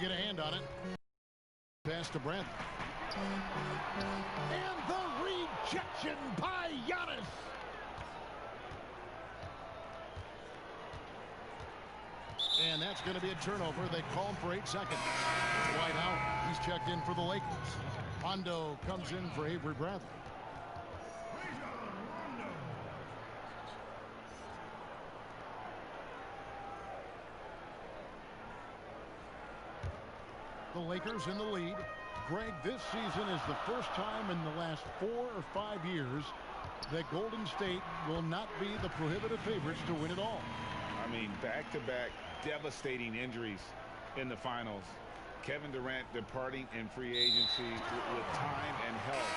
get a hand on it. Pass to Brent. And the rejection by Giannis. And that's going to be a turnover. They call him for 8 seconds. Dwight Howard, he's checked in for the Lakers. Rondo comes in for Avery Bradley. The Lakers in the lead. Greg, this season is the first time in the last 4 or 5 years that Golden State will not be the prohibitive favorites to win it all. I mean, back-to-back devastating injuries in the finals. Kevin Durant departing in free agency with time and health.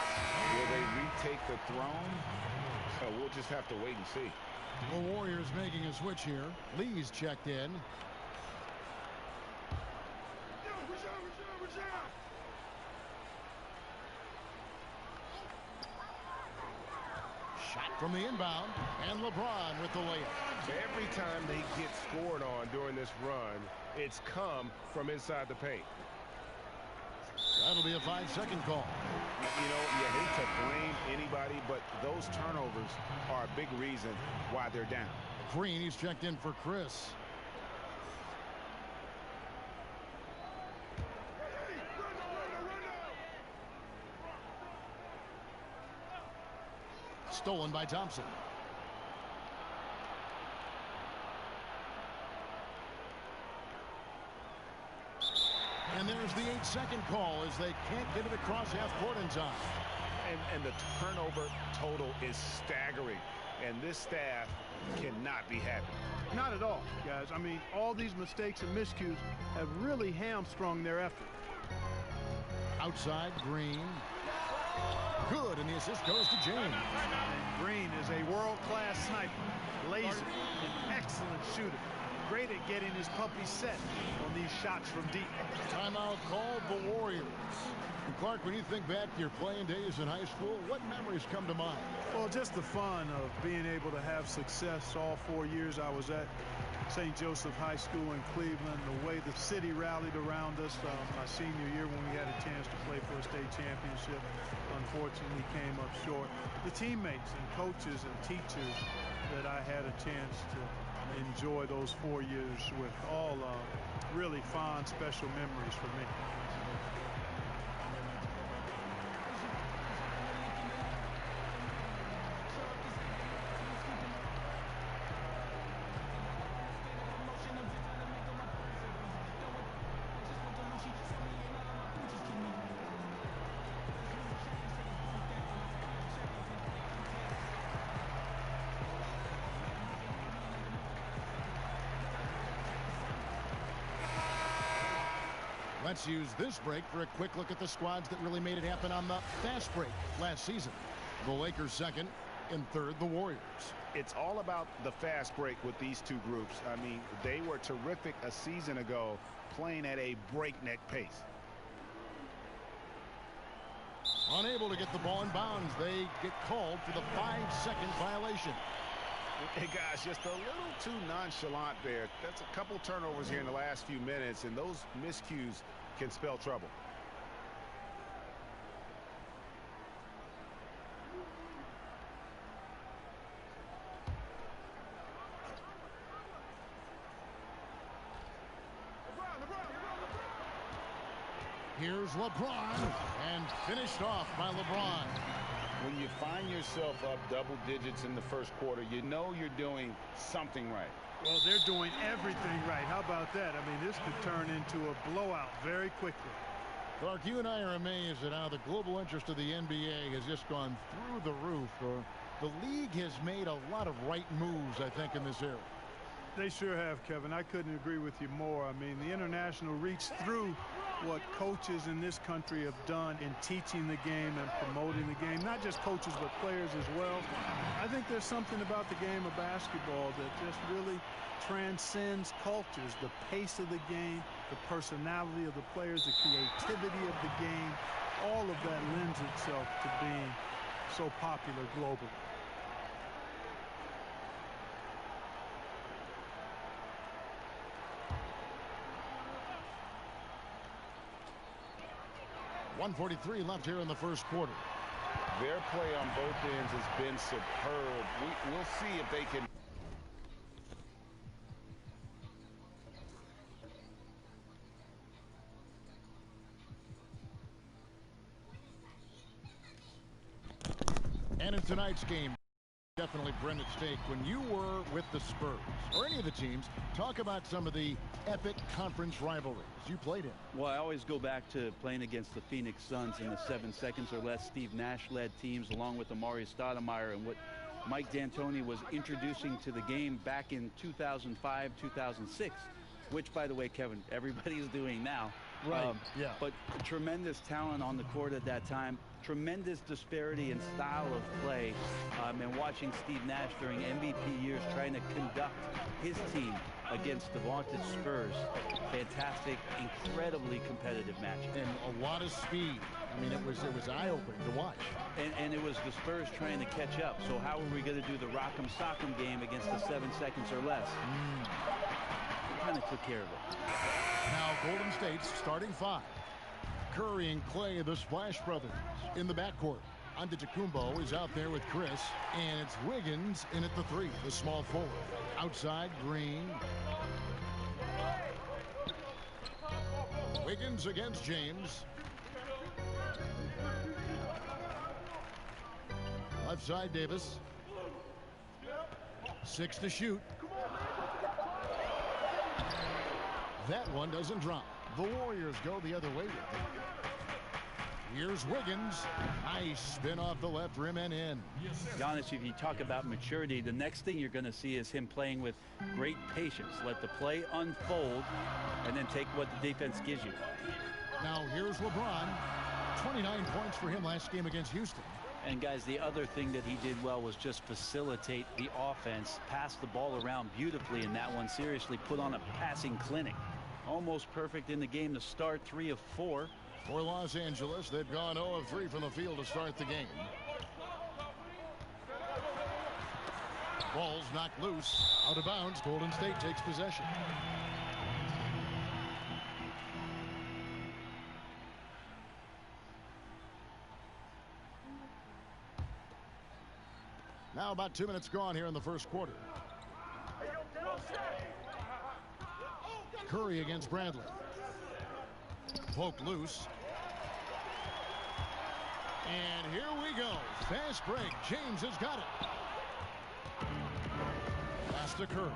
Will they retake the throne? So we'll just have to wait and see. The Warriors making a switch here. Lee's checked in. Shot from the inbound, and LeBron with the layup. Every time they get scored on during this run, it's come from inside the paint. That'll be a 5-second call. You know, you hate to blame anybody, but those turnovers are a big reason why they're down. Green, he's checked in for Chris. Stolen by Thompson. And there's the 8-second call as they can't get it across half court in time. And the turnover total is staggering. And this staff cannot be happy. Not at all, guys. I mean, all these mistakes and miscues have really hamstrung their effort. Outside, Green. Good, and the assist goes to James. Green is a world-class sniper, laser, an excellent shooter. Great at getting his puppy set on these shots from deep. Timeout called the Warriors. And Clark, when you think back to your playing days in high school, what memories come to mind? Well, just the fun of being able to have success all 4 years I was at St. Joseph High School in Cleveland, the way the city rallied around us my senior year when we had a chance to play for a state championship. Unfortunately, came up short. The teammates and coaches and teachers that I had a chance to enjoy those 4 years with, all really fond, special memories for me. Let's use this break for a quick look at the squads that really made it happen on the fast break last season. The Lakers second, and third, the Warriors. It's all about the fast break with these two groups. I mean, they were terrific a season ago, playing at a breakneck pace. Unable to get the ball in bounds, they get called for the 5-second violation. Hey, guys, just a little too nonchalant there. That's a couple turnovers here in the last few minutes, and those miscues can spell trouble. Here's LeBron, and finished off by LeBron. When you find yourself up double digits in the first quarter, you know you're doing something right. Well, they're doing everything right. How about that? I mean, this could turn into a blowout very quickly. Clark, you and I are amazed at how the global interest of the NBA has just gone through the roof. The league has made a lot of right moves, I think, in this era. They sure have, Kevin. I couldn't agree with you more. I mean, the international reach through what coaches in this country have done in teaching the game and promoting the game. Not just coaches, but players as well. I think there's something about the game of basketball that just really transcends cultures. The pace of the game, the personality of the players, the creativity of the game, all of that lends itself to being so popular globally. 1:43 left here in the first quarter. Their play on both ends has been superb. We'll see if they can. And in tonight's game, definitely Brendan Stake, when you were with the Spurs or any of the teams, talk about some of the epic conference rivalries you played in. Well, I always go back to playing against the Phoenix Suns in the 7 seconds or less Steve Nash-led teams, along with Amari Stoudemire, and what Mike D'Antoni was introducing to the game back in 2005, 2006, which, by the way, Kevin, everybody's doing now. Right, yeah. But tremendous talent on the court at that time, tremendous disparity in style of play, and watching Steve Nash during MVP years trying to conduct his team against the vaunted Spurs. Fantastic, incredibly competitive match. And a lot of speed. I mean, it was eye-opening to watch. And it was the Spurs trying to catch up. So how are we going to do the rock'em sock'em game against the 7 seconds or less? Kind of took care of it. Now Golden State's starting 5. Curry and Clay, the Splash Brothers, in the backcourt. Antetokounmpo is out there with Chris, and it's Wiggins in at the 3, the small forward. Outside, Green. Wiggins against James. Left side, Davis. 6 to shoot. That one doesn't drop. The Warriors go the other way with it. Here's Wiggins. Nice spin off the left rim and in. Giannis, if you talk about maturity, the next thing you're going to see is him playing with great patience. Let the play unfold and then take what the defense gives you. Now here's LeBron. 29 points for him last game against Houston. And guys, the other thing that he did well was just facilitate the offense, pass the ball around beautifully in that one. Seriously, put on a passing clinic. Almost perfect in the game to start, 3 of 4. For Los Angeles, they've gone 0 of 3 from the field to start the game. Ball's knocked loose, out of bounds. Golden State takes possession. Now about 2 minutes gone here in the first quarter. Curry against Bradley. Poke loose. And here we go. Fast break. James has got it. Pass to Curry.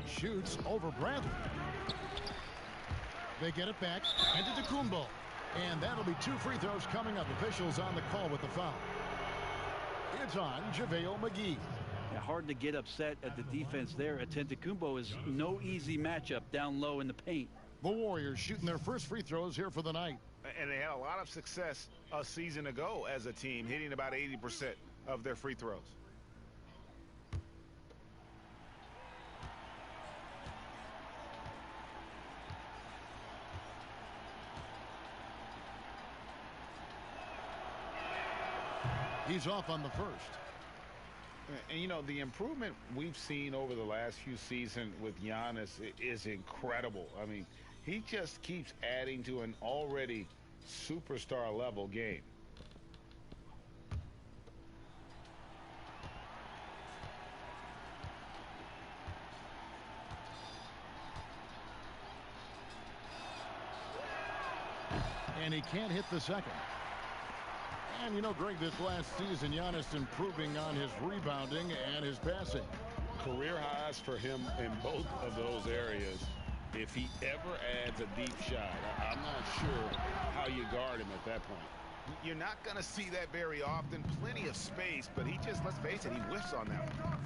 Shoots over Bradley. They get it back. Antetokounmpo. And that'll be 2 free throws coming up. Officials on the call with the foul. It's on JaVale McGee. Yeah, hard to get upset at the defense there. Antetokounmpo is no easy matchup down low in the paint. The Warriors shooting their first free throws here for the night. And they had a lot of success a season ago as a team, hitting about 80% of their free throws. He's off on the first. And, you know, the improvement we've seen over the last few seasons with Giannis is incredible. I mean, he just keeps adding to an already superstar level game. And he can't hit the second. And you know, Greg, this last season, Giannis improving on his rebounding and his passing. Career highs for him in both of those areas. If he ever adds a deep shot, I'm not sure how you guard him at that point. You're not going to see that very often. Plenty of space, but he just, let's face it, he whiffs on that one.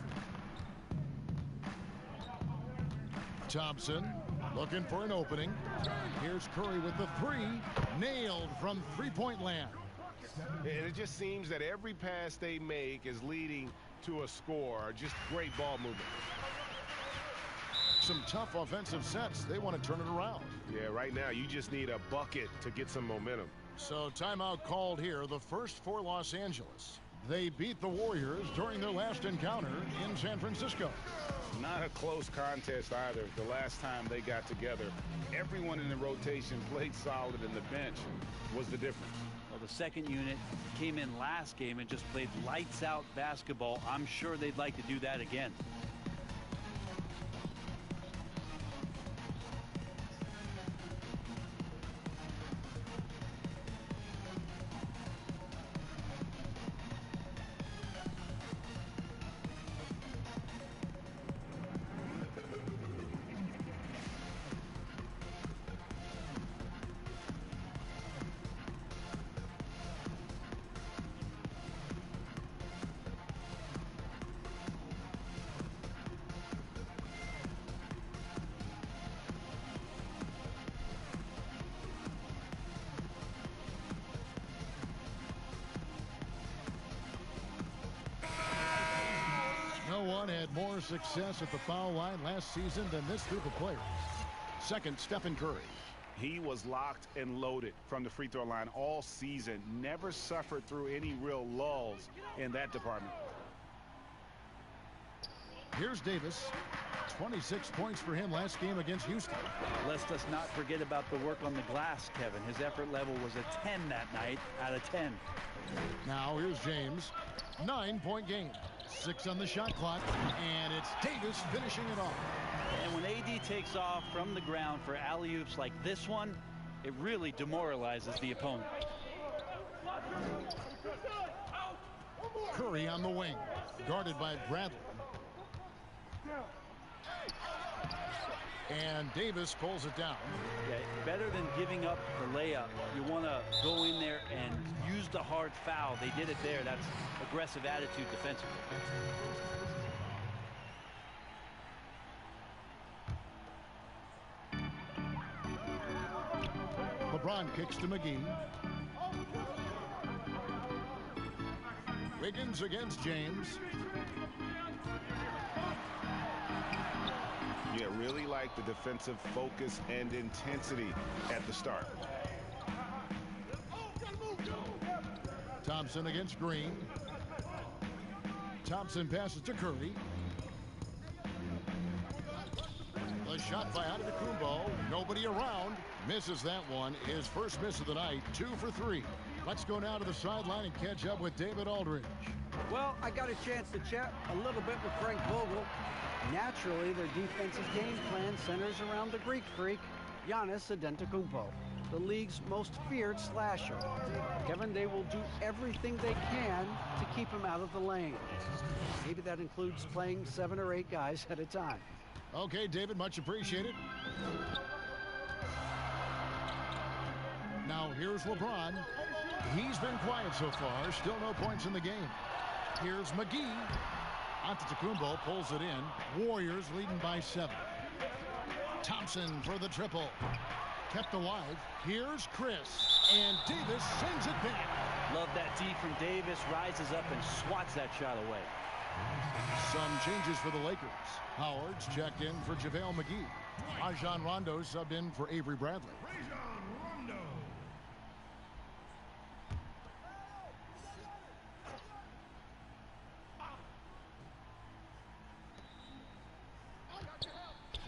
Thompson looking for an opening. Here's Curry with the 3. Nailed from three-point land. And it just seems that every pass they make is leading to a score. Just great ball movement. Some tough offensive sets. They want to turn it around. Yeah, right now you just need a bucket to get some momentum. So timeout called here, the first for Los Angeles. They beat the Warriors during their last encounter in San Francisco. Not a close contest either. The last time they got together, everyone in the rotation played solid, and the bench was the difference. Well, the second unit came in last game and just played lights out basketball. I'm sure they'd like to do that again. No one had more success at the foul line last season than this group of players. Second, Stephen Curry. He was locked and loaded from the free throw line all season. Never suffered through any real lulls in that department. Here's Davis. 26 points for him last game against Houston. Let us not forget about the work on the glass, Kevin. His effort level was a 10 that night out of 10. Now here's James. 9-point game. 6 on the shot clock, and it's Davis finishing it off. And when AD takes off from the ground for alley-oops like this one, it really demoralizes the opponent. Curry on the wing, guarded by Bradley. And Davis pulls it down. Yeah, better than giving up the layup. You want to go in there and use the hard foul. They did it there. That's aggressive attitude defensively. LeBron kicks to McGee. Wiggins against James. Yeah, really like the defensive focus and intensity at the start. Thompson against Green. Thompson passes to Curry. The shot by Antetokounmpo. Nobody around. Misses that one. His first miss of the night. 2 for 3. Let's go now to the sideline and catch up with David Aldridge. Well, I got a chance to chat a little bit with Frank Vogel. Naturally, their defensive game plan centers around the Greek freak, Giannis Antetokounmpo, the league's most feared slasher. Kevin, they will do everything they can to keep him out of the lane. Maybe that includes playing 7 or 8 guys at a time. Okay, David, much appreciated. Now here's LeBron. He's been quiet so far. Still no points in the game. Here's McGee. Antetokounmpo pulls it in. Warriors leading by 7. Thompson for the triple. Kept alive. Here's Chris. And Davis sends it back. Love that D from Davis. Rises up and swats that shot away. Some changes for the Lakers. Howard's checked in for JaVale McGee. Rajon Rondo subbed in for Avery Bradley.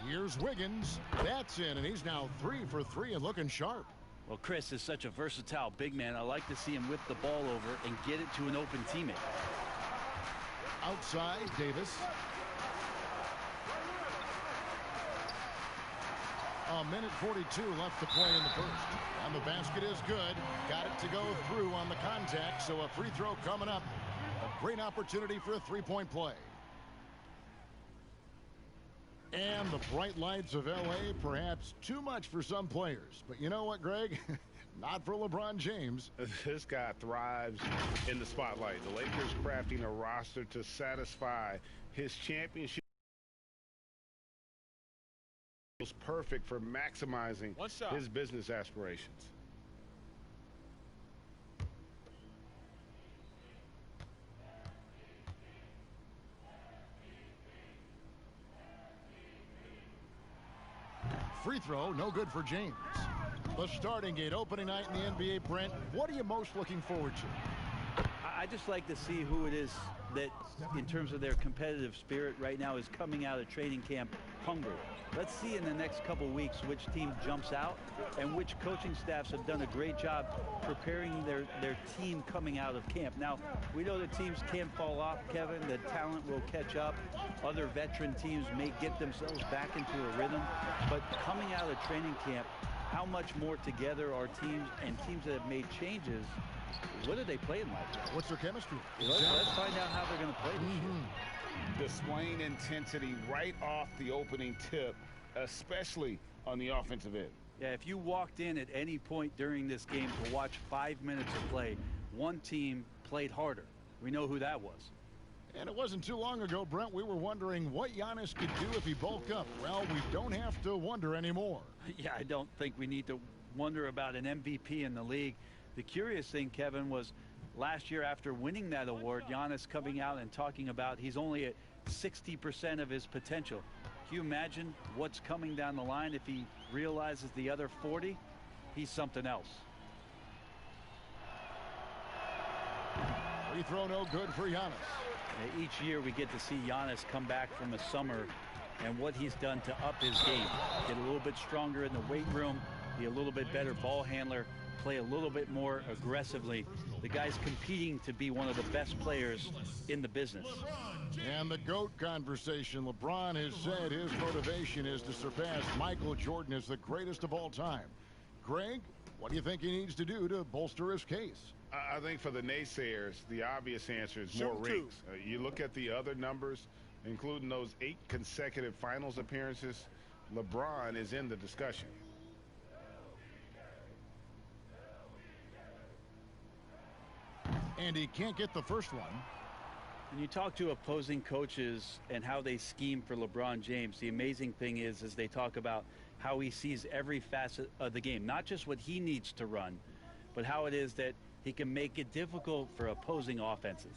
Here's Wiggins. That's in, and he's now 3 for 3 and looking sharp. Well, Chris is such a versatile big man. I like to see him whip the ball over and get it to an open teammate. Outside, Davis. A minute 42 left to play in the first. And the basket is good. Got it to go through on the contact, so a free throw coming up. A great opportunity for a three-point play. And the bright lights of L.A., perhaps too much for some players. But you know what, Greg? Not for LeBron James. This guy thrives in the spotlight. The Lakers crafting a roster to satisfy his championship. Was perfect for maximizing his business aspirations. Free throw, no good for James. The starting gate, opening night in the NBA, Brent. What are you most looking forward to? I just like to see who it is that, in terms of their competitive spirit right now, is coming out of training camp hungry. Let's see in the next couple weeks which team jumps out and which coaching staffs have done a great job preparing their team coming out of camp. Now, we know that teams can't fall off, Kevin. The talent will catch up. Other veteran teams may get themselves back into a rhythm. But coming out of training camp, how much more together are teams, and teams that have made changes, what are they playing like? What's their chemistry? Let's find out how they're going to play this year. Displaying intensity right off the opening tip, especially on the offensive end. Yeah, if you walked in at any point during this game to watch 5 minutes of play, one team played harder. We know who that was. And it wasn't too long ago, Brent, we were wondering what Giannis could do if he bulked up. Well, we don't have to wonder anymore. Yeah, I don't think we need to wonder about an MVP in the league. The curious thing, Kevin, was last year after winning that award, Giannis coming out and talking about he's only at 60% of his potential. Can you imagine what's coming down the line if he realizes the other 40? He's something else. Free throw no good for Giannis. Each year we get to see Giannis come back from a summer and what he's done to up his game. Get a little bit stronger in the weight room, be a little bit better ball handler, play a little bit more aggressively. The guy's competing to be one of the best players in the business. And the GOAT conversation. LeBron has said his motivation is to surpass Michael Jordan as the greatest of all time. Greg, what do you think he needs to do to bolster his case? I think for the naysayers, the obvious answer is more rings. You look at the other numbers, including those 8 consecutive finals appearances, LeBron is in the discussion. And he can't get the first one. When you talk to opposing coaches and how they scheme for LeBron James, the amazing thing is they talk about how he sees every facet of the game, not just what he needs to run, but how it is that he can make it difficult for opposing offenses.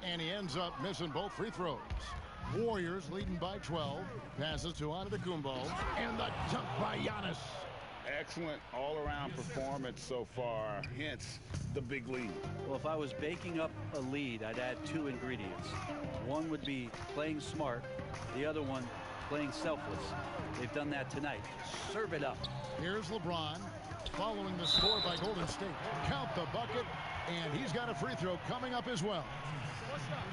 And he ends up missing both free throws. Warriors leading by 12. Passes to Antetokounmpo. And the dunk by Giannis. Excellent all-around performance so far, hence the big lead. Well, if I was baking up a lead, I'd add 2 ingredients. One would be playing smart. The other one, playing selfless. They've done that tonight. Serve it up. Here's LeBron following the score by Golden State. Count the bucket, and he's got a free throw coming up as well.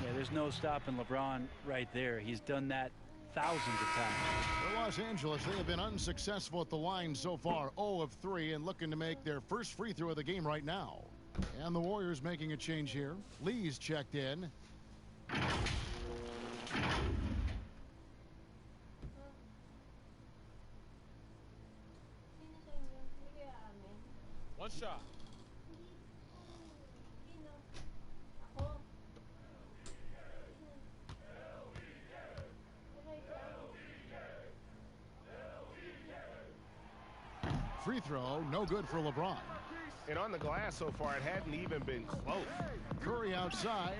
Yeah, there's no stopping LeBron right there. He's done that thousands of times. For Los Angeles, they have been unsuccessful at the line so far, 0 of 3, and looking to make their first free throw of the game right now. And the Warriors making a change here. Lee's checked in. One shot. Free throw, no good for LeBron. And on the glass so far, it hadn't even been close. Curry outside.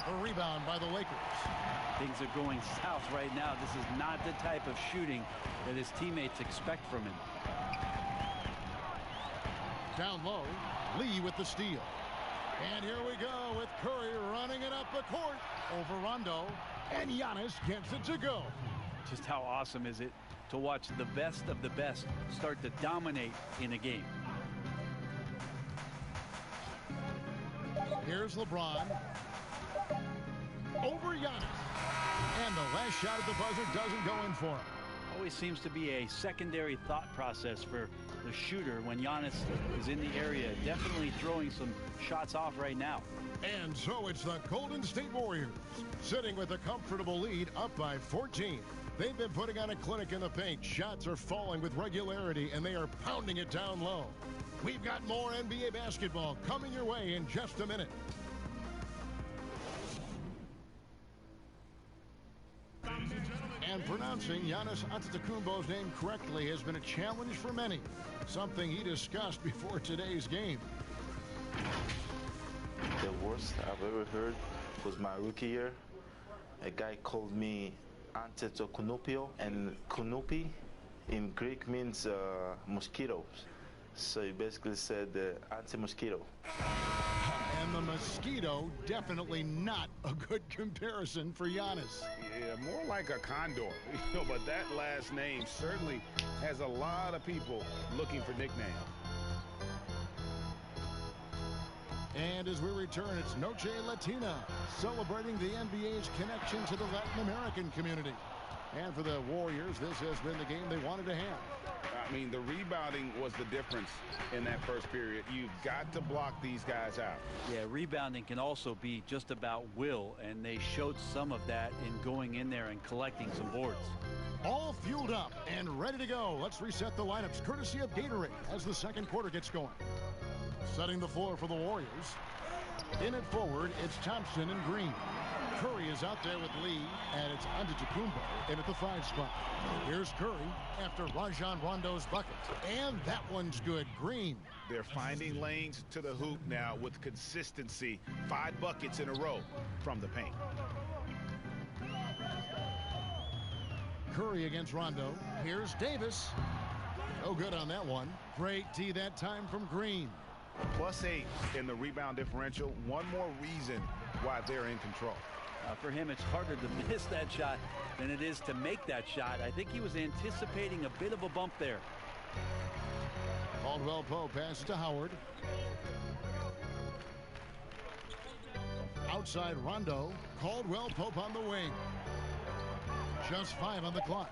A rebound by the Lakers. Things are going south right now. This is not the type of shooting that his teammates expect from him. Down low, Lee with the steal. And here we go with Curry running it up the court over Rondo. And Giannis gets it to go. Just how awesome is it to watch the best of the best start to dominate in a game. Here's LeBron. Over Giannis. And the last shot at the buzzer doesn't go in for him. Always seems to be a secondary thought process for the shooter when Giannis is in the area. Definitely throwing some shots off right now. And so it's the Golden State Warriors sitting with a comfortable lead up by 14. They've been putting on a clinic in the paint. Shots are falling with regularity, and they are pounding it down low. We've got more NBA basketball coming your way in just a minute. And pronouncing Giannis Antetokounmpo's name correctly has been a challenge for many, something he discussed before today's game. The worst I've ever heard was my rookie year. A guy called me Antetokounmpo, and Kunupi in Greek means mosquitoes. So he basically said anti-mosquito. And the mosquito, definitely not a good comparison for Giannis. Yeah, more like a condor. But that last name certainly has a lot of people looking for nicknames. And as we return, it's Noche Latina, celebrating the NBA's connection to the Latin American community. And for the Warriors, this has been the game they wanted to have. I mean, the rebounding was the difference in that first period. You've got to block these guys out. Yeah, rebounding can also be just about will, and they showed some of that in going in there and collecting some boards. All fueled up and ready to go. Let's reset the lineups courtesy of Gatorade as the second quarter gets going. Setting the floor for the Warriors. In it forward, it's Thompson and Green. Curry is out there with Lee, and it's Antetokounmpo in at the 5 spot. Here's Curry after Rajon Rondo's bucket. And that one's good. Green. They're finding lanes to the hoop now with consistency. 5 buckets in a row from the paint. Curry against Rondo. Here's Davis. No good on that one. Great D that time from Green. +8 in the rebound differential. One more reason why they're in control. For him, it's harder to miss that shot than it is to make that shot. I think he was anticipating a bit of a bump there. Caldwell Pope passes to Howard. Outside Rondo. Caldwell Pope on the wing. Just 5 on the clock.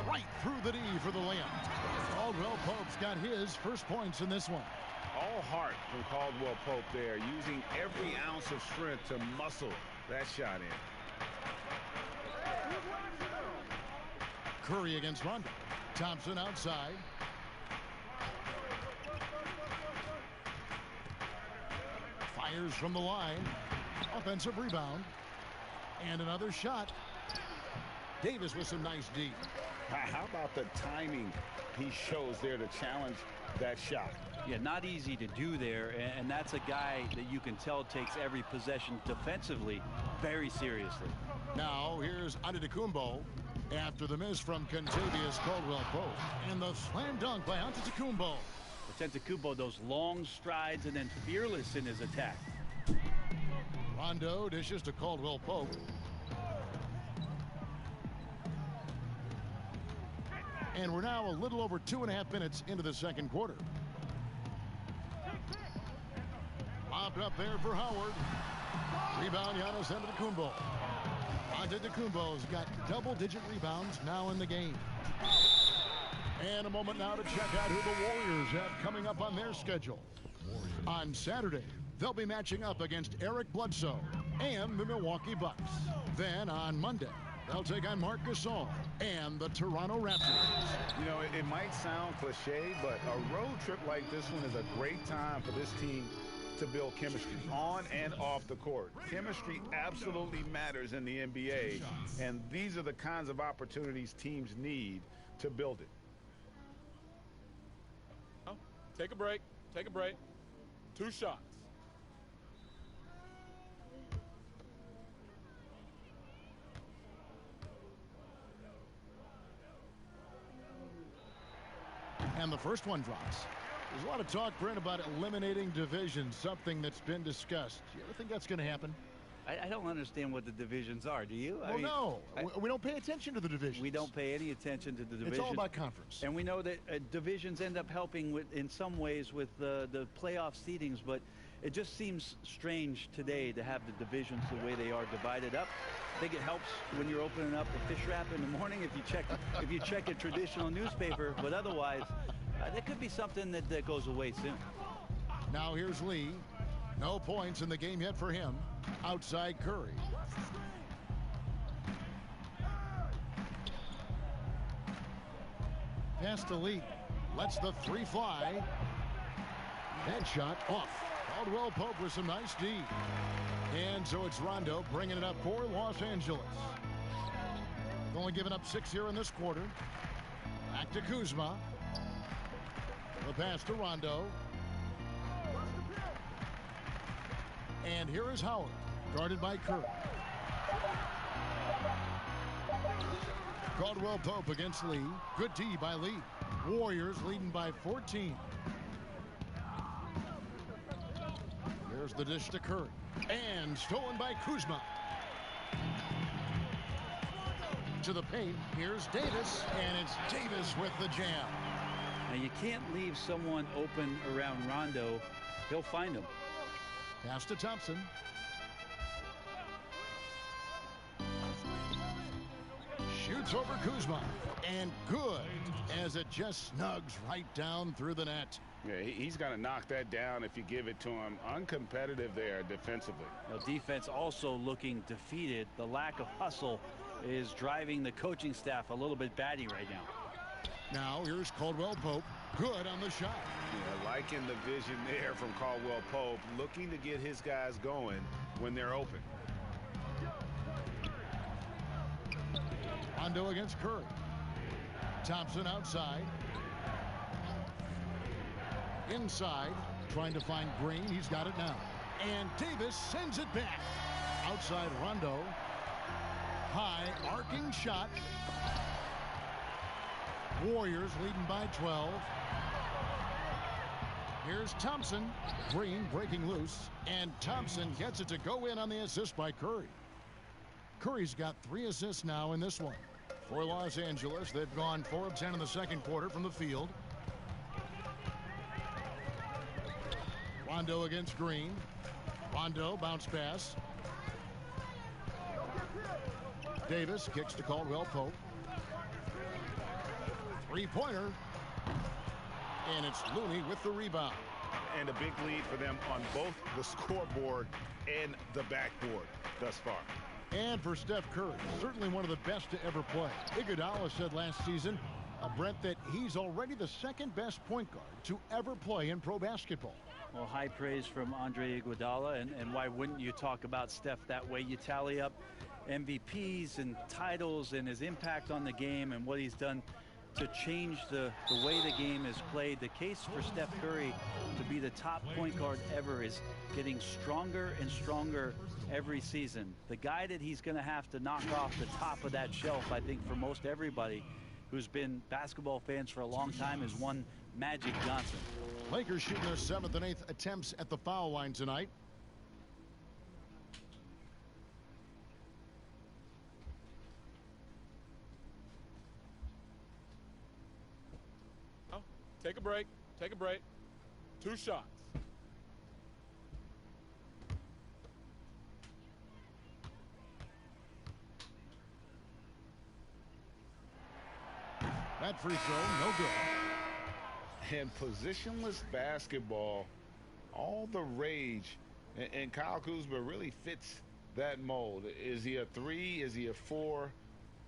Right through the D for the layup. Caldwell Pope's got his first points in this one. All heart from Caldwell Pope there, using every ounce of strength to muscle that shot in. Curry against Rondo. Thompson outside. Fires from the line. Offensive rebound. And another shot. Davis with some nice D. How about the timing he shows there to challenge that shot? Yeah, not easy to do there, and that's a guy that you can tell takes every possession defensively very seriously. Now here's Antetokounmpo after the miss from Kentavious Caldwell-Pope, and the slam dunk by Antetokounmpo. Antetokounmpo, those long strides and then fearless in his attack. Rondo dishes to Caldwell-Pope. And we're now a little over 2.5 minutes into the second quarter. Lobbed up there for Howard. Rebound Giannis Antetokounmpo. Antetokounmpo's got double-digit rebounds now in the game. And a moment now to check out who the Warriors have coming up on their schedule. On Saturday, they'll be matching up against Eric Bledsoe and the Milwaukee Bucks. Then on Monday, they'll take on Marc Gasol and the Toronto Raptors. You know, it might sound cliche, but a road trip like this one is a great time for this team to build chemistry on and off the court. Chemistry absolutely matters in the NBA, and these are the kinds of opportunities teams need to build it. Take a break. Take a break. 2 shots. And the first one drops. There's a lot of talk, Brent, about eliminating divisions, something that's been discussed. You ever think that's going to happen? I don't understand what the divisions are. Do you? Well, no. We don't pay attention to the divisions. We don't pay any attention to the divisions. It's all about conference. And we know that divisions end up helping with, in some ways, with the playoff seedings, but it just seems strange today to have the divisions the way they are divided up. I think it helps when you're opening up a fish wrap in the morning if you check a traditional newspaper, but otherwise, there could be something that goes away soon. Now here's Lee. No points in the game yet for him. Outside Curry. Pass to Lee. Lets the 3 fly. Headshot off. Caldwell Pope with some nice D. And so it's Rondo bringing it up for Los Angeles. They've only given up 6 here in this quarter. Back to Kuzma. The pass to Rondo. And here is Howard. Guarded by Curry. Caldwell Pope against Lee. Good D by Lee. Warriors leading by 14. Here's the dish to Curry. And stolen by Kuzma. To the paint. Here's Davis. And it's Davis with the jam. Now you can't leave someone open around Rondo. He'll find him. Pass to Thompson. Shoots over Kuzma. And good as it just snugs right down through the net. Yeah, he's going to knock that down if you give it to him. Uncompetitive there defensively. Now, defense also looking defeated. The lack of hustle is driving the coaching staff a little bit batty right now. Now here's Caldwell Pope. Good on the shot. Yeah, liking the vision there from Caldwell Pope, looking to get his guys going when they're open. Rondo against Curry. Thompson outside. Inside, trying to find Green. He's got it now. And Davis sends it back. Outside Rondo. High arcing shot. Warriors leading by 12. Here's Thompson. Green breaking loose. And Thompson gets it to go in on the assist by Curry. Curry's got 3 assists now in this one. For Los Angeles, they've gone 4 of 10 in the second quarter from the field. Rondo against Green. Rondo bounce pass. Davis kicks to Caldwell Pope. Three-pointer. And it's Looney with the rebound. And a big lead for them on both the scoreboard and the backboard thus far. And for Steph Curry, certainly one of the best to ever play. Iguodala said last season, Brent, that he's already the second best point guard to ever play in pro basketball. Well, high praise from Andre Iguodala, and why wouldn't you talk about Steph that way? You tally up MVPs and titles and his impact on the game and what he's done to change the way the game is played. The case for Steph Curry to be the top point guard ever is getting stronger and stronger every season. The guy that he's going to have to knock off the top of that shelf, I think, for most everybody who's been basketball fans for a long time, is one Magic Johnson. Lakers shooting their 7th and 8th attempts at the foul line tonight. Take a break. Take a break. 2 shots. That free throw, no good. And positionless basketball, all the rage. And Kyle Kuzma really fits that mold. Is he a 3? Is he a 4?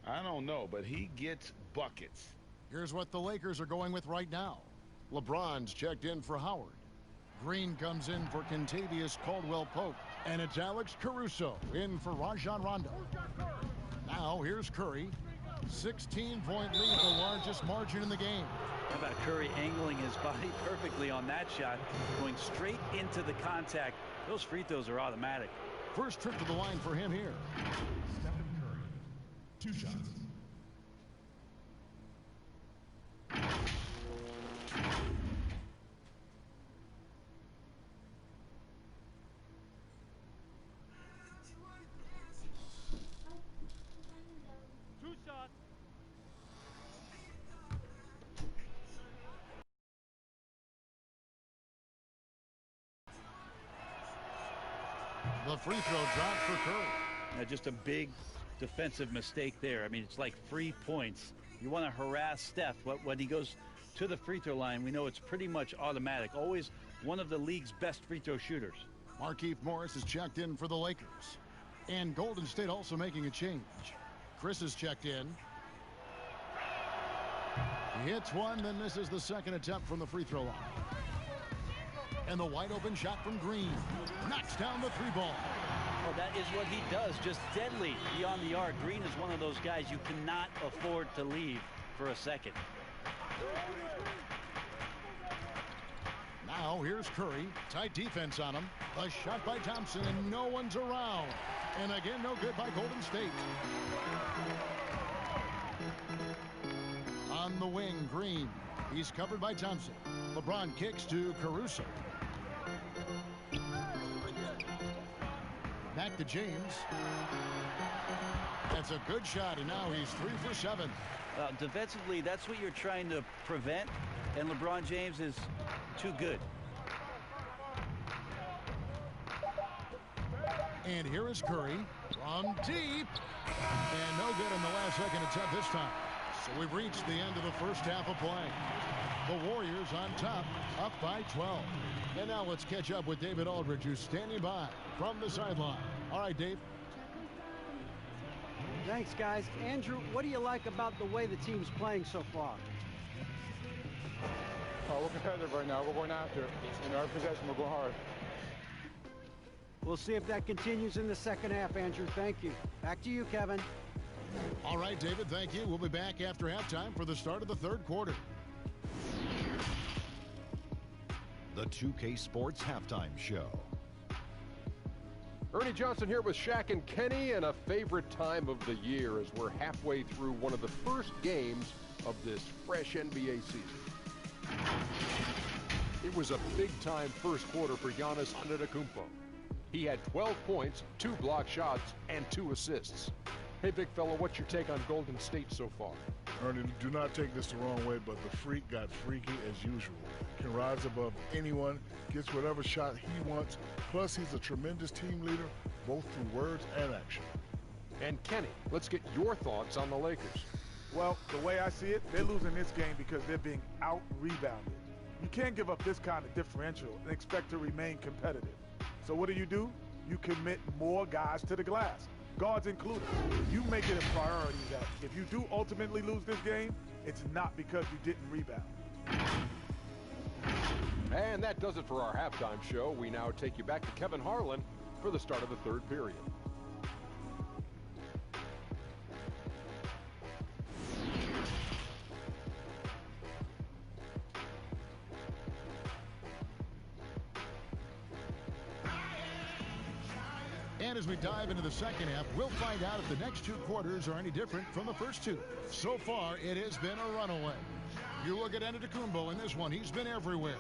I don't know, but he gets buckets. Here's what the Lakers are going with right now. LeBron's checked in for Howard. Green comes in for Kentavious Caldwell-Pope. And it's Alex Caruso in for Rajon Rondo. Now here's Curry. 16-point lead, the largest margin in the game. How about Curry angling his body perfectly on that shot, going straight into the contact. Those free throws are automatic. First trip to the line for him here. Stephen Curry, 2 shots. The free throw drop for Curry. Now just a big defensive mistake there. I mean, it's like 3 points. You want to harass Steph, but when he goes to the free throw line, we know it's pretty much automatic. Always one of the league's best free throw shooters. Markieff Morris is checked in for the Lakers. And Golden State also making a change. Chris is checked in. He hits one, then misses the second attempt from the free throw line. And the wide open shot from Green. Knocks down the 3-ball. Well, that is what he does, just deadly beyond the arc. Green is one of those guys you cannot afford to leave for a second. Now here's Curry. Tight defense on him. A shot by Thompson, and no one's around. And again, no good by Golden State. On the wing, Green. He's covered by Thompson. LeBron kicks to Caruso. Back to James. That's a good shot, and now he's 3 for 7. Defensively, that's what you're trying to prevent, and LeBron James is too good. And here is Curry from deep. And no good in the last second attempt this time. So we've reached the end of the first half of play. The Warriors on top, up by 12. And now let's catch up with David Aldridge, who's standing by from the sideline. All right, Dave. Thanks, guys. Andrew, what do you like about the way the team's playing so far? We're competitive right now. We're going after it. In our possession, we're going hard. We'll see if that continues in the second half, Andrew. Thank you. Back to you, Kevin. All right, David, thank you. We'll be back after halftime for the start of the third quarter. The 2K Sports Halftime Show. Ernie Johnson here with Shaq and Kenny, and a favorite time of the year as we're halfway through one of the first games of this fresh NBA season. It was a big-time first quarter for Giannis Antetokounmpo. He had 12 points, 2 block shots, and 2 assists. Hey, big fella, what's your take on Golden State so far? Ernie, do not take this the wrong way, but the freak got freaky as usual. Can rise above anyone, gets whatever shot he wants, plus he's a tremendous team leader, both through words and action. And Kenny, let's get your thoughts on the Lakers. Well, the way I see it, they're losing this game because they're being out-rebounded. You can't give up this kind of differential and expect to remain competitive. So what do? You commit more guys to the glass, guards included. You make it a priority that if you do ultimately lose this game, it's not because you didn't rebound. And that does it for our halftime show. We now take you back to Kevin Harlan for the start of the third period. And as we dive into the second half, we'll find out if the next 2 quarters are any different from the first 2. So far, it has been a runaway. You look at Antetokounmpo in this one. He's been everywhere.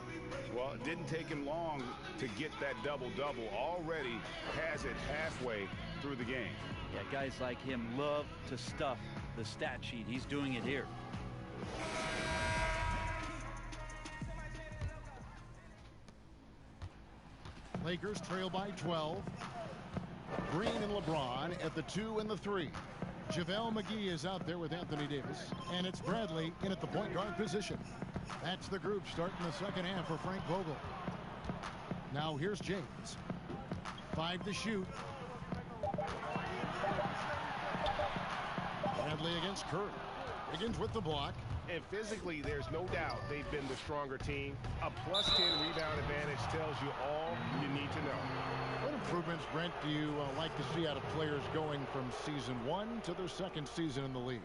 Well, it didn't take him long to get that double-double. Already has it halfway through the game. Yeah, guys like him love to stuff the stat sheet. He's doing it here. Lakers trail by 12. Green and LeBron at the 2 and the 3. JaVale McGee is out there with Anthony Davis, and it's Bradley in at the point guard position. That's the group starting the second half for Frank Vogel. Now here's James. 5 to shoot. Bradley against Curry. Higgins with the block. And physically, there's no doubt they've been the stronger team. A +10 rebound advantage tells you all you need to know. What improvements, Brent, do you like to see out of players going from season 1 to their second season in the league?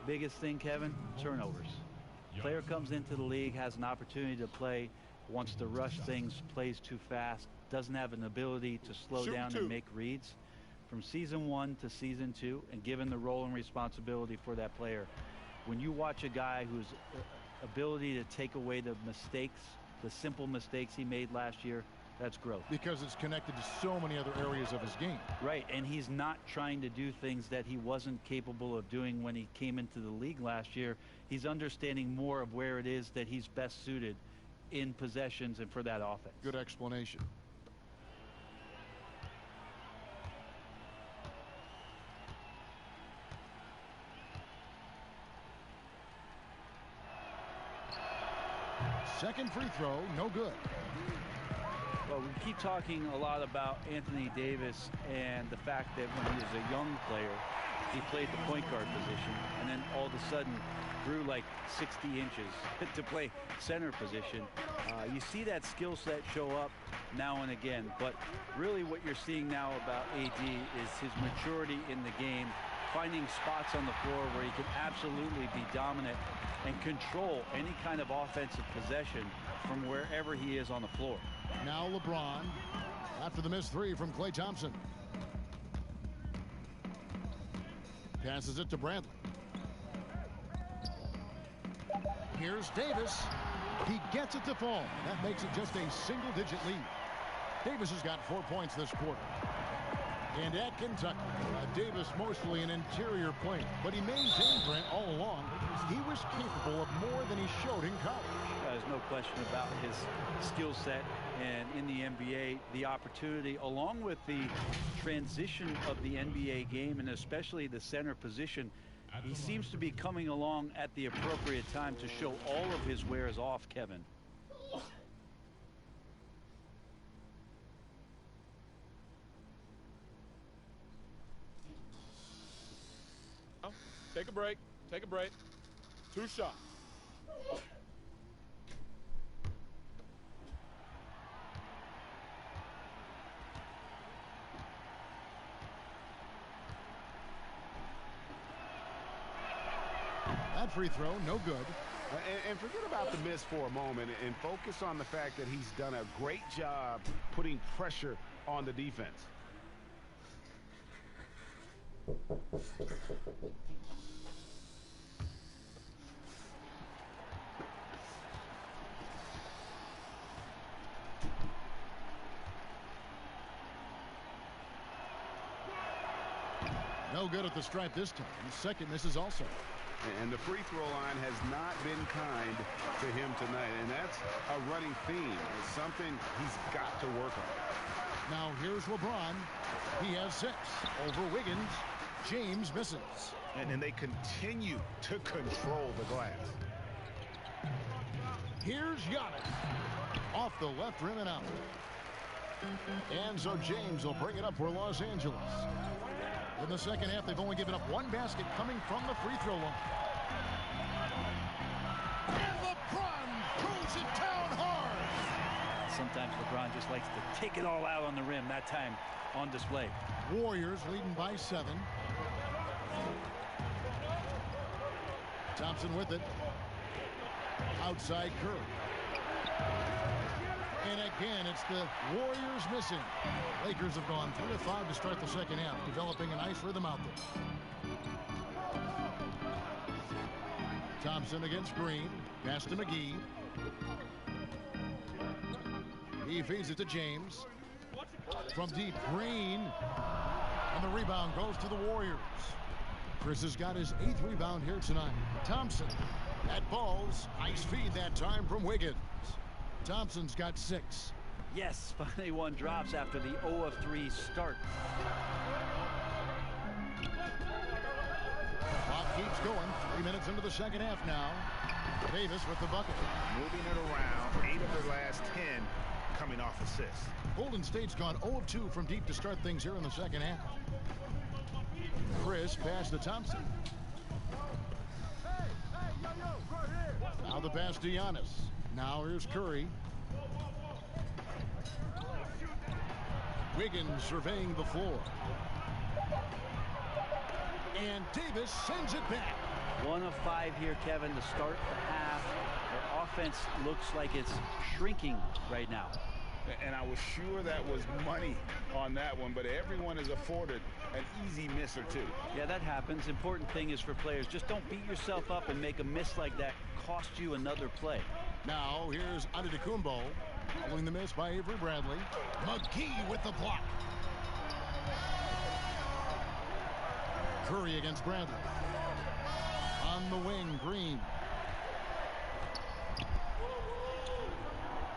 Biggest thing, Kevin, turnovers. Player comes into the league, has an opportunity to play, wants to rush things, plays too fast, doesn't have an ability to slow down and make reads. From season 1 to season 2, and given the role and responsibility for that player, when you watch a guy whose ability to take away the mistakes, the simple mistakes he made last year, that's growth. Because it's connected to so many other areas of his game. Right, and he's not trying to do things that he wasn't capable of doing when he came into the league last year. He's understanding more of where it is that he's best suited in possessions and for that offense. Good explanation. Second free throw, no good. Well, we keep talking a lot about Anthony Davis and the fact that when he was a young player, he played the point guard position, and then all of a sudden grew like 60 inches to play center position. You see that skill set show up now and again, but really what you're seeing now about AD is his maturity in the game, finding spots on the floor where he can absolutely be dominant and control any kind of offensive possession from wherever he is on the floor. Now LeBron after the missed three from Klay Thompson. Passes it to Bradley. Here's Davis. He gets it to fall. That makes it just a single-digit lead. Davis has got 4 points this quarter. And at Kentucky, Davis mostly an interior player, but he maintained, Brent, all along. He was capable of more than he showed in college. There's no question about his skill set, and in the NBA, the opportunity, along with the transition of the NBA game, and especially the center position, he seems to be coming along at the appropriate time to show all of his wares off, Kevin. Take a break. Take a break. 2 shots. That free throw, no good. And forget about the miss for a moment and focus on the fact that he's done a great job putting pressure on the defense. No good at the stripe this time. The second misses also. And the free throw line has not been kind to him tonight. And that's a running theme. It's something he's got to work on. Now here's LeBron. He has 6 over Wiggins. James misses. And they continue to control the glass. Here's Giannis. Off the left rim and out. And so James will bring it up for Los Angeles. In the second half, they've only given up 1 basket coming from the free throw line. And LeBron throws it down hard. Sometimes LeBron just likes to take it all out on the rim. That time on display. Warriors leading by 7. Thompson with it. Outside Curry. And again, it's the Warriors missing. Lakers have gone 3 of 5 to start the second half, developing a nice rhythm out there. Thompson against Green. Pass to McGee. He feeds it to James. From deep, Green. And the rebound goes to the Warriors. Chris has got his 8th rebound here tonight. Thompson at balls. Nice feed that time from Wiggins. Thompson's got 6. Yes, finally one drops after the 0 of 3 start. Clock keeps going. 3 minutes into the second half now. Davis with the bucket. Moving it around. 8 of their last 10 coming off assists. Golden State's gone 0 of 2 from deep to start things here in the second half. Chris passed to Thompson. Now the pass to Giannis. Now here's Curry. Wiggins surveying the floor. And Davis sends it back. 1 of 5 here, Kevin, to start the half. Their offense looks like it's shrinking right now. And I was sure that was money on that one, but everyone is afforded an easy miss or 2. Yeah, that happens. Important thing is for players, just don't beat yourself up and make a miss like that cost you another play. Now here's Antetokounmpo, following the miss by Avery Bradley. McGee with the block. Curry against Bradley. On the wing, Green.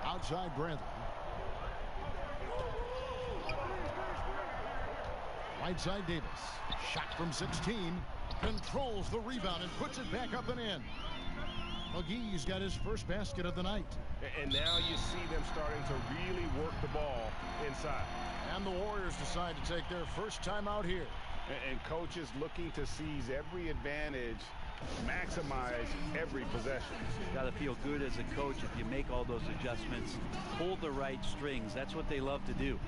Outside Bradley. Right side Davis. Shot from 16. Controls the rebound and puts it back up and in. McGee's got his first basket of the night. And now you see them starting to really work the ball inside. And the Warriors decide to take their first time out here. And coaches looking to seize every advantage, maximize every possession. Got to feel good as a coach if you make all those adjustments. Pull the right strings. That's what they love to do.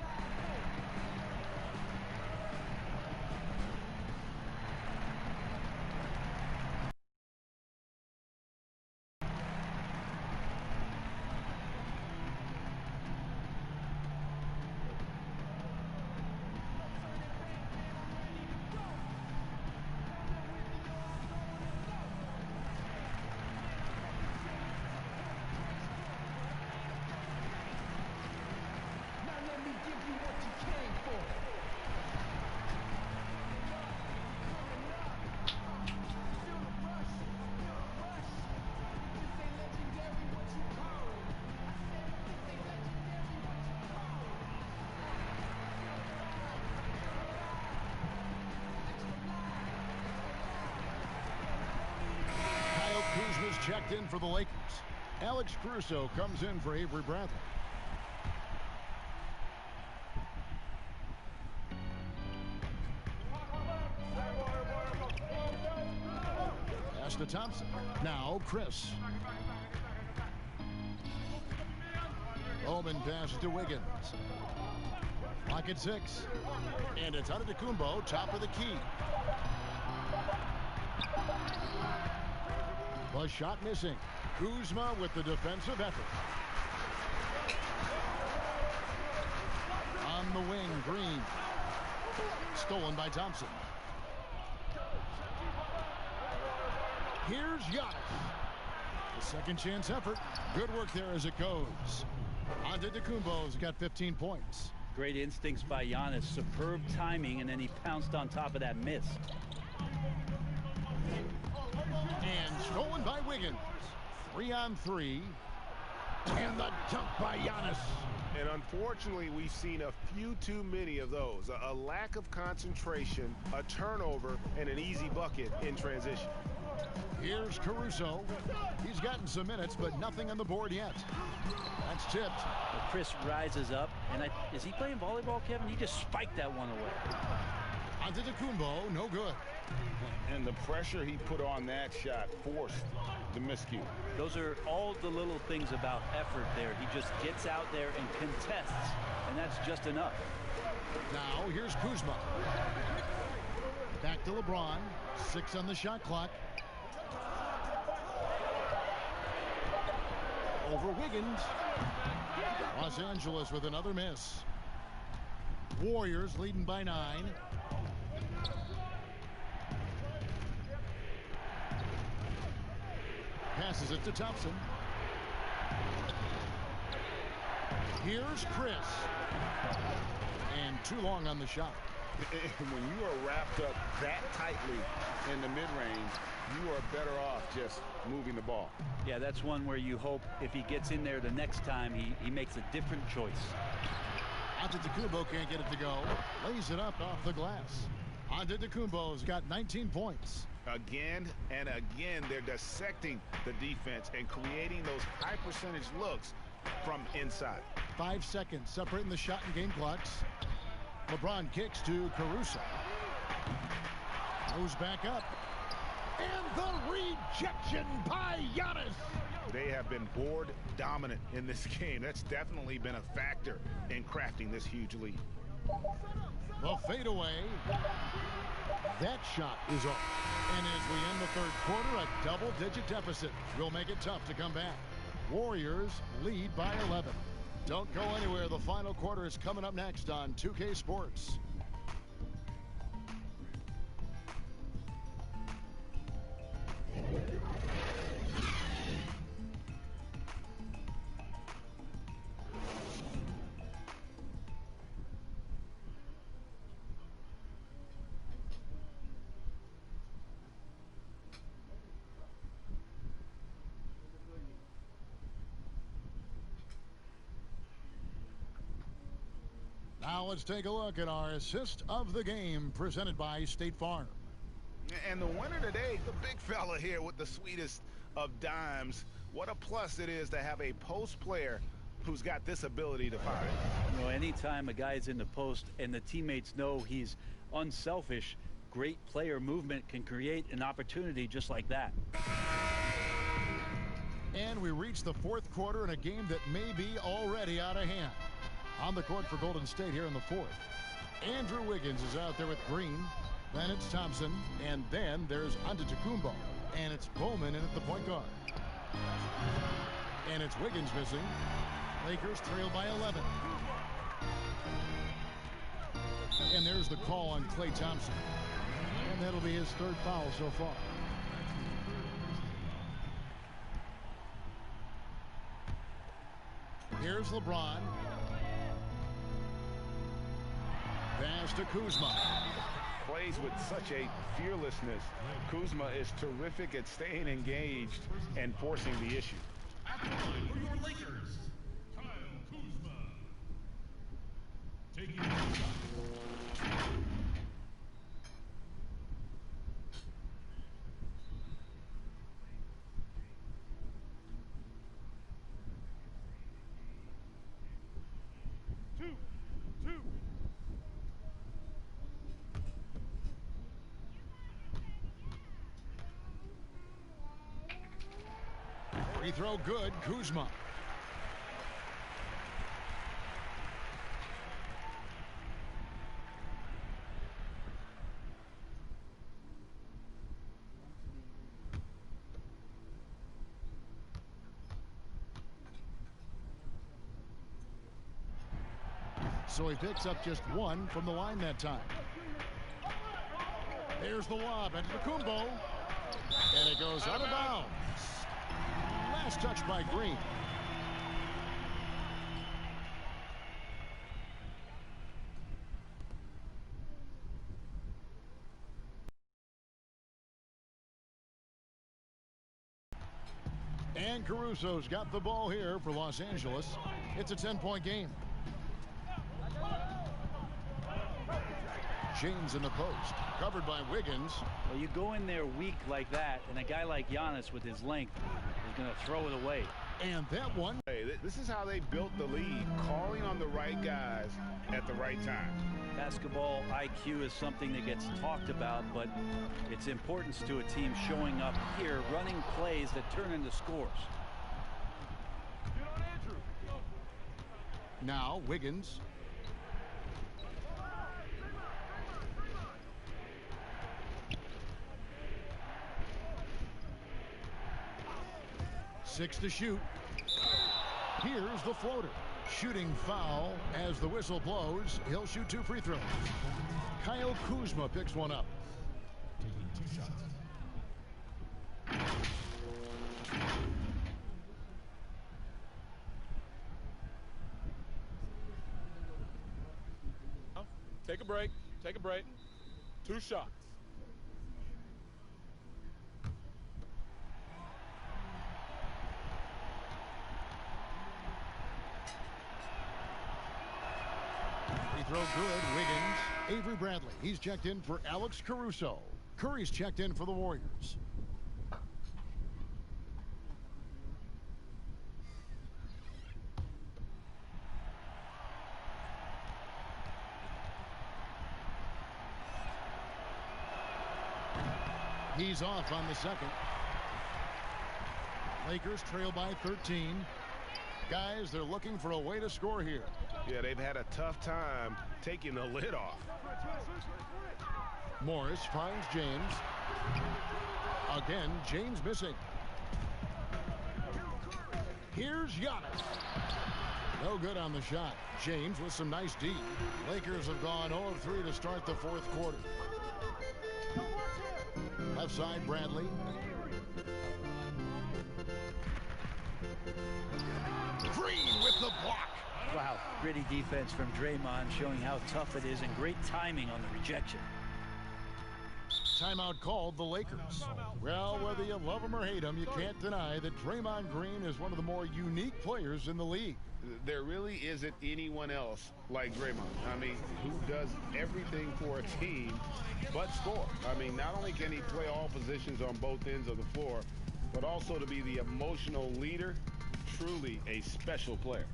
checked in for the Lakers. Alex Caruso comes in for Avery Bradley. Pass to Thompson. Now Chris. Bowman passes to Wiggins. Clock at 6. And it's Antetokounmpo, top of the key. The shot missing. Kuzma with the defensive effort. On the wing, Green. Stolen by Thompson. Here's Giannis. The second chance effort. Good work there as it goes. Antetokounmpo's got 15 points. Great instincts by Giannis. Superb timing, and then he pounced on top of that miss. And stolen by Wiggins. 3-on-3. And the dunk by Giannis. And unfortunately, we've seen a few too many of those. A lack of concentration, a turnover, and an easy bucket in transition. Here's Caruso. He's gotten some minutes, but nothing on the board yet. That's tipped. Well, Chris rises up, and is he playing volleyball, Kevin? He just spiked that one away. Antetokounmpo, no good. And the pressure he put on that shot forced the miscue. Those are all the little things about effort there. He just gets out there and contests, and that's just enough. Now here's Kuzma. Back to LeBron. 6 on the shot clock. Over Wiggins. Los Angeles with another miss. Warriors leading by 9. Passes it to Thompson. Here's Chris. And too long on the shot. When you are wrapped up that tightly in the mid-range, you are better off just moving the ball. Yeah, that's one where you hope if he gets in there the next time, he makes a different choice. Antetokounmpo can't get it to go. Lays it up off the glass. Antetokounmpo's got 19 points. Again and again, they're dissecting the defense and creating those high percentage looks from inside. 5 seconds separating the shot and game clocks. LeBron kicks to Caruso. Goes back up. And the rejection by Giannis. They have been board dominant in this game. That's definitely been a factor in crafting this huge lead. The fadeaway. That shot is off. And as we end the third quarter, a double-digit deficit will make it tough to come back. Warriors lead by 11. Don't go anywhere. The final quarter is coming up next on 2K Sports. Now let's take a look at our assist of the game presented by State Farm. And the winner today, the big fella here with the sweetest of dimes. What a plus it is to have a post player who's got this ability to find. You know, anytime a guy's in the post and the teammates know he's unselfish, great player movement can create an opportunity just like that. And we reach the fourth quarter in a game that may be already out of hand. On the court for Golden State here in the fourth. Andrew Wiggins is out there with Green. Then it's Thompson. And then there's Antetokounmpo. And it's Bowman in at the point guard. And it's Wiggins missing. Lakers trail by 11. And there's the call on Klay Thompson. And that'll be his third foul so far. Here's LeBron. Pass to Kuzma. Plays with such a fearlessness. Kuzma is terrific at staying engaged and forcing the issue. At the line for your Lakers, Kyle Kuzma. Taking the shot. Free throw good. Kuzma. So he picks up just one from the line that time. There's the lob into Kumbo. And it goes out of bounds. Last touch by Green. And Caruso's got the ball here for Los Angeles. It's a 10-point game. James in the post, covered by Wiggins. Well, you go in there weak like that, and a guy like Giannis with his length is going to throw it away. And that one. Hey, this is how they built the lead, calling on the right guys at the right time. Basketball IQ is something that gets talked about, but its importance to a team showing up here, running plays that turn into scores. Now Wiggins. Six to shoot. Here's the floater. Shooting foul as the whistle blows. He'll shoot 2 free throws. Kyle Kuzma picks one up. Taking 2 shots. Take a break. Take a break. 2 shots. Throw good. Wiggins. Avery Bradley. He's checked in for Alex Caruso. Curry's checked in for the Warriors. He's off on the second. Lakers trail by 13. Guys, they're looking for a way to score here. Yeah, they've had a tough time taking the lid off. Morris finds James. Again, James missing. Here's Giannis. No good on the shot. James with some nice D. Lakers have gone 0 of 3 to start the 4th quarter. Left side, Bradley. Green with the block. Wow, gritty defense from Draymond, showing how tough it is, and great timing on the rejection. Timeout called the Lakers. Well, whether you love him or hate him, you can't deny that Draymond Green is one of the more unique players in the league. There really isn't anyone else like Draymond. I mean, who does everything for a team but score. I mean, not only can he play all positions on both ends of the floor, but also to be the emotional leader. Truly a special player.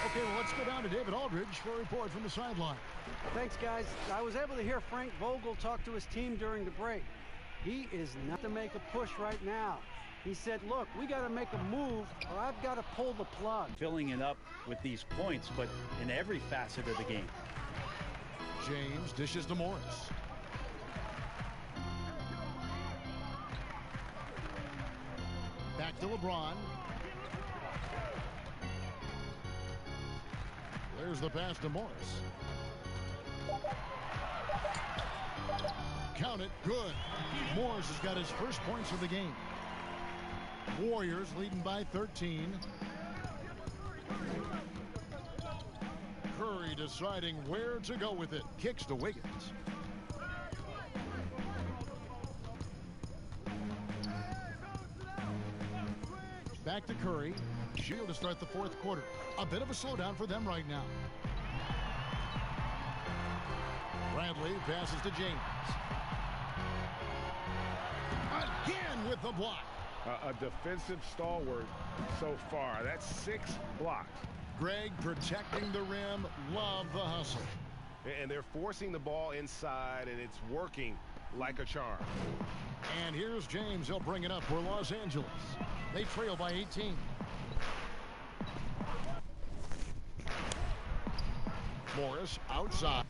Okay, well, let's go down to David Aldridge for a report from the sideline. Thanks, guys. I was able to hear Frank Vogel talk to his team during the break. He is not to make a push right now. He said, look, we got to make a move or I've got to pull the plug. Filling it up with these points, but in every facet of the game. James dishes to Morris. Back to LeBron. There's the pass to Morris. Count it. Good. Morris has got his first points of the game. Warriors leading by 13. Curry deciding where to go with it. Kicks to Wiggins. Back to Curry. Shield to start the fourth quarter. A bit of a slowdown for them right now. Bradley passes to James. Again with the block. A defensive stalwart so far. That's 6 blocks. Greg protecting the rim. Love the hustle. And they're forcing the ball inside, and it's working like a charm. And here's James. He'll bring it up for Los Angeles. They trail by 18. Morris outside.